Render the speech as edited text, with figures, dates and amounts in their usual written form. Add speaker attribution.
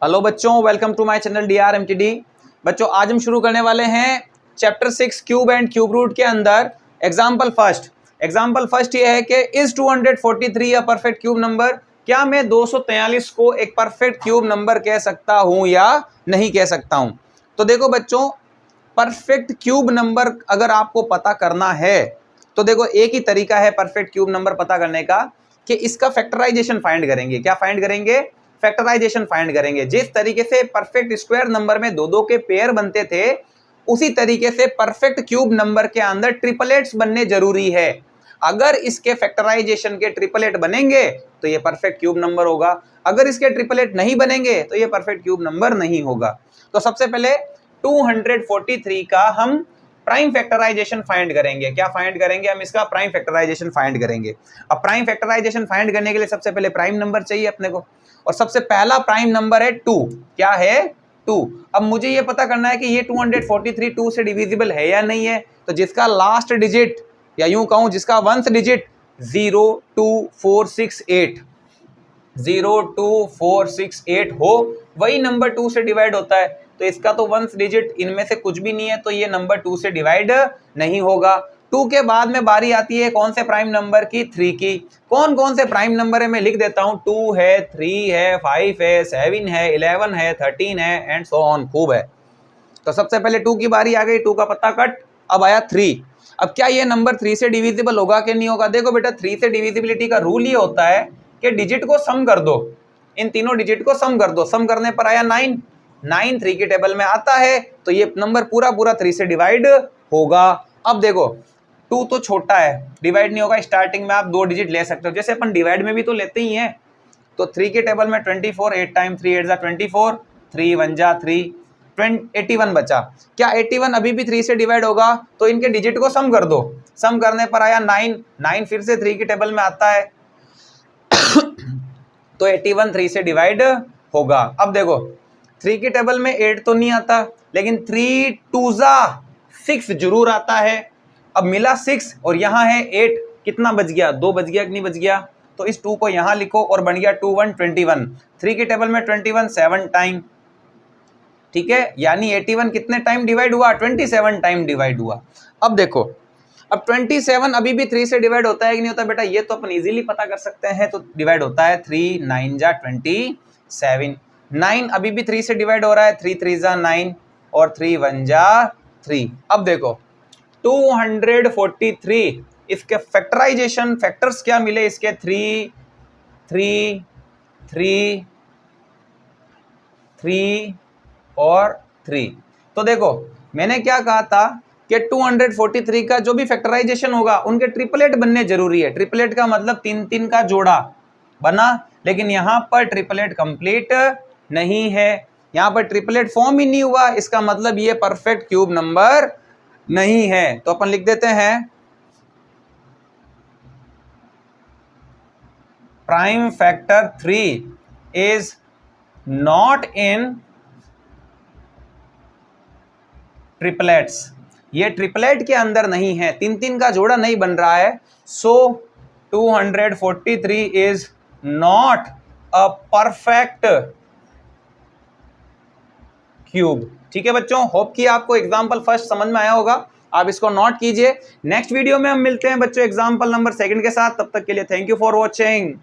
Speaker 1: Hello बच्चों, welcome to my channel DRMTD। बच्चों आज हम शुरू करने वाले हैं chapter 6 cube and cube root के अंदर एग्जाम्पल फर्स्ट ये है कि is 243 a perfect cube number. क्या मैं 243 को एक परफेक्ट क्यूब नंबर कह सकता हूं या नहीं कह सकता हूं। तो देखो बच्चों, परफेक्ट क्यूब नंबर अगर आपको पता करना है तो देखो एक ही तरीका है परफेक्ट क्यूब नंबर पता करने का कि इसका फैक्टराइजेशन फाइंड करेंगे। क्या फाइंड करेंगे? फैक्टराइजेशन फाइंड करेंगे। जिस तरीके से परफेक्ट स्क्वायर नंबर में दो के पेयर बनते थे उसी तरीके से परफेक्ट क्यूब नंबर के अंदर ट्रिपलेट्स बनने जरूरी है। अगर इसके फैक्टराइजेशन के ट्रिपलेट बनेंगे तो ये परफेक्ट क्यूब नंबर होगा, अगर इसके ट्रिपलेट नहीं बनेंगे तो ये परफेक्ट क्यूब नंबर नहीं होगा। तो सबसे पहले 243 का हम प्राइम फैक्टराइजेशन फाइंड करेंगे। क्या फाइंड करेंगे? हम इसका प्राइम फैक्टराइजेशन फाइंड करेंगे। अब प्राइम फैक्टराइजेशन फाइंड करने के लिए सबसे पहले प्राइम नंबर चाहिए अपने को, और सबसे पहला प्राइम नंबर है 2। क्या है? 2। अब मुझे ये पता करना है कि ये 243 2 से डिविजिबल है या नहीं है। तो जिसका लास्ट डिजिट या यूं कहूं जिसका वंस डिजिट 02468 हो वही नंबर 2 से डिवाइड होता है। तो इसका तो वंस डिजिट इनमें से कुछ भी नहीं है, तो ये नंबर 2 से डिवाइड नहीं होगा। 2 के बाद में बारी आती है कौन से प्राइम नंबर की? 3 की। कौन कौन से प्राइम नंबर है मैं लिख देता हूं। 2 है, 3 है, 5 है, 7 है, 11 है, 13 है एंड सो ऑन। खूब है। तो सबसे पहले 2 की बारी आ गई, 2 का पत्ता कट। अब आया 3। अब क्या ये नंबर 3 से डिविजिबल होगा कि नहीं होगा? देखो बेटा, 3 से डिविजिबिलिटी का रूल ये होता है कि डिजिट को सम कर दो, इन तीनों डिजिट को सम कर दो। सम करने पर आया 9। 9 3 के टेबल में आता है तो ये नंबर पूरा 3 से डिवाइड होगा। अब देखो 2 तो छोटा है, डिवाइड नहीं होगा। स्टार्टिंग में आप 2 डिजिट ले सकते हो, जैसे अपन डिवाइड में भी तो लेते ही हैं। तो 3 के टेबल में 24, 8 टाइम 3 8 जा 24, 3 1 जा 3, 81 बचा। क्या 81 अभी भी 3 से डिवाइड होगा? तो इनके डिजिट को सम कर दो। सम करने पर आया 9। 9 फिर से 3 के टेबल में आता है तो 81 3 से डिवाइड होगा। अब देखो 3 के टेबल में 8 तो नहीं आता, लेकिन 3 2 जा 6 जरूर आता है। अब मिला 6 और यहाँ है 8, कितना बच गया? 2 बच गया कि नहीं बच गया? तो इस 2 को यहाँ लिखो और बन गया 2 1 21। 3 के टेबल में 21 7 टाइम, ठीक है। यानी 81 कितने टाइम डिवाइड हुआ? 27 टाइम डिवाइड हुआ। अब देखो, अब 27 अभी भी 3 से डिवाइड होता है कि नहीं होता? बेटा ये तो अपन इजीली पता कर सकते हैं। तो डिवाइड होता है 3 9 जा 27। 9 अभी भी 3 से डिवाइड हो रहा है, 3 3 जा 9 और 3 1 जा 3। अब देखो 243 इसके फैक्टराइजेशन फैक्टर्स क्या मिले इसके? 3 3 3 3 और 3। तो देखो मैंने क्या कहा था कि 243 का जो भी फैक्टराइजेशन होगा उनके ट्रिपलेट बनने जरूरी है। ट्रिपलेट का मतलब 3 का जोड़ा बना, लेकिन यहां पर ट्रिपलेट कंप्लीट नहीं है, यहां पर ट्रिपलेट फॉर्म ही नहीं हुआ। इसका मतलब ये परफेक्ट क्यूब नंबर नहीं है। तो अपन लिख देते हैं prime factor 3 is not in triplets. ये ट्रिपलेट के अंदर नहीं है, 3 का जोड़ा नहीं बन रहा है। सो 243 is not a perfect cube. ठीक है बच्चों, होप कि आपको एग्जांपल फर्स्ट समझ में आया होगा। आप इसको नोट कीजिए। नेक्स्ट वीडियो में हम मिलते हैं बच्चों एग्जांपल नंबर 2 के साथ। तब तक के लिए थैंक यू फॉर वॉचिंग।